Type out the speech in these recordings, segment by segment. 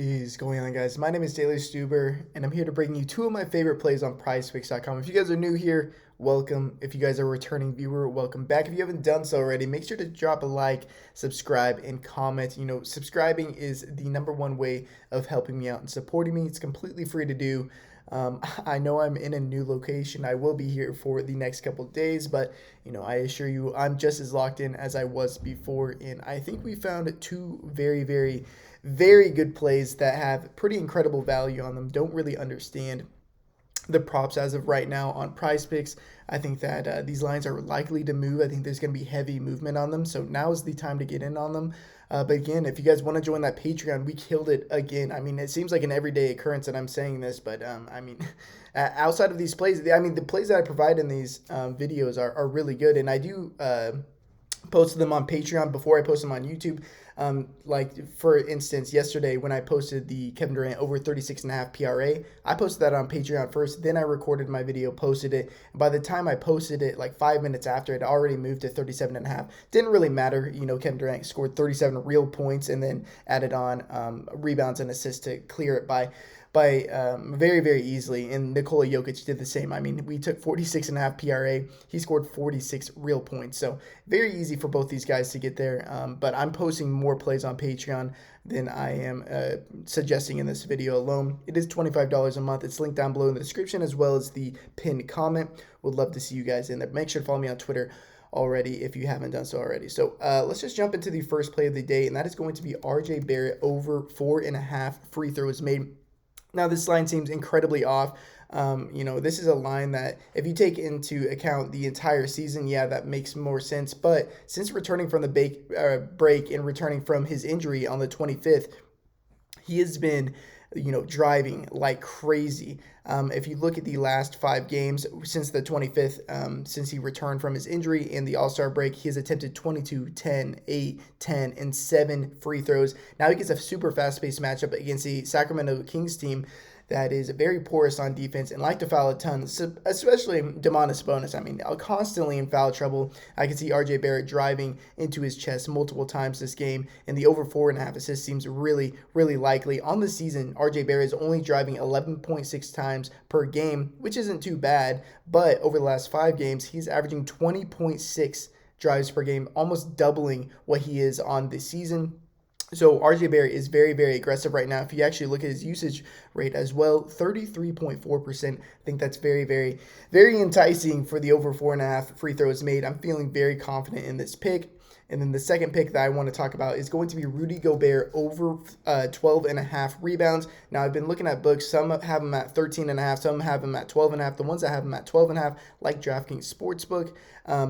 What is going on, guys? My name is Stuber, and I'm here to bring you two of my favorite plays on Prizepicks.com. If you guys are new here, welcome. If you guys are a returning viewer, welcome back. If you haven't done so already, make sure to drop a like, subscribe, and comment. Subscribing is the number one way of helping me out and supporting me. It's completely free to do. I know I'm in a new location. I will be here for the next couple of days, but I assure you, I'm just as locked in as I was before. And I think we found two very, very, very good plays that have pretty incredible value on them. Don't really understand the props as of right now on Prize Picks. I think that these lines are likely to move. I think there's going to be heavy movement on them. So now is the time to get in on them. But again, if you guys want to join that Patreon, we killed it again. I mean, it seems like an everyday occurrence that I'm saying this, but outside of these plays, the plays that I provide in these videos are really good. And I do posted them on Patreon before I post them on YouTube. Like, for instance, yesterday when I posted the Kevin Durant over 36.5 PRA, I posted that on Patreon first. Then I recorded my video, posted it. And by the time I posted it, like 5 minutes after, it already moved to 37.5. Didn't really matter. Kevin Durant scored 37 real points and then added on rebounds and assists to clear it by very, very easily. And Nikola Jokic did the same. I mean, we took 46.5 PRA. He scored 46 real points. So very easy for both these guys to get there. But I'm posting more plays on Patreon than I am suggesting in this video alone. It is $25 a month. It's linked down below in the description as well as the pinned comment. Would love to see you guys in there. Make sure to follow me on Twitter already if you haven't done so already. So let's just jump into the first play of the day, and that is going to be RJ Barrett over 4.5 free throws made. Now, this line seems incredibly off. This is a line that if you take into account the entire season, yeah, that makes more sense. But since returning from the break and returning from his injury on the 25th, he has been, driving like crazy. If you look at the last 5 games since the 25th, since he returned from his injury in the All-Star break, he has attempted 22, 10, 8, 10, and 7 free throws. Now he gets a super fast-paced matchup against the Sacramento Kings team that is very porous on defense and like to foul a ton, especially Domantas Sabonis. I mean, constantly in foul trouble. I can see RJ Barrett driving into his chest multiple times this game, and the over 4.5 assists seems really, really likely. On the season, RJ Barrett is only driving 11.6 times per game, which isn't too bad, but over the last 5 games, he's averaging 20.6 drives per game, almost doubling what he is on the season. So RJ Barrett is very, very aggressive right now. If you actually look at his usage rate as well, 33.4%. I think that's very, very, very enticing for the over 4.5 free throws made. I'm feeling very confident in this pick. And then the second pick that I want to talk about is going to be Rudy Gobert over 12.5 rebounds. Now, I've been looking at books. Some have him at 13.5. Some have him at 12.5. The ones that have him at 12.5, like DraftKings Sportsbook,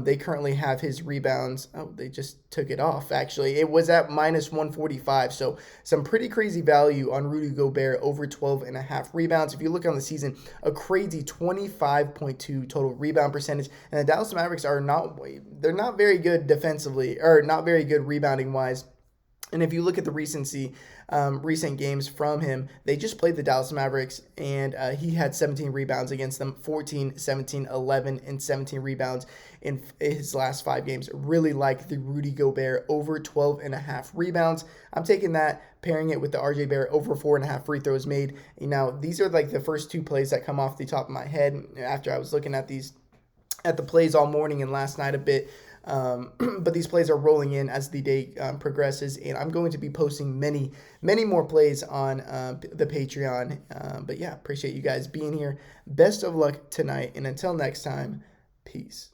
they currently have his rebounds. Oh, they just took it off, actually. It was at minus 145. So some pretty crazy value on Rudy Gobert over 12.5 rebounds. If you look on the season, a crazy 25.2 total rebound percentage. And the Dallas Mavericks they're not very good defensively, or not very good rebounding wise. And if you look at the recent games from him, they just played the Dallas Mavericks, and he had 17 rebounds against them, 14, 17, 11, and 17 rebounds in his last 5 games. Really like the Rudy Gobert over 12.5 rebounds. I'm taking that, pairing it with the RJ Barrett over 4.5 free throws made. Now, these are like the first 2 plays that come off the top of my head after I was looking at the plays all morning and last night a bit. But these plays are rolling in as the day progresses, and I'm going to be posting many, many more plays on the Patreon. But yeah, appreciate you guys being here. Best of luck tonight, and until next time, peace.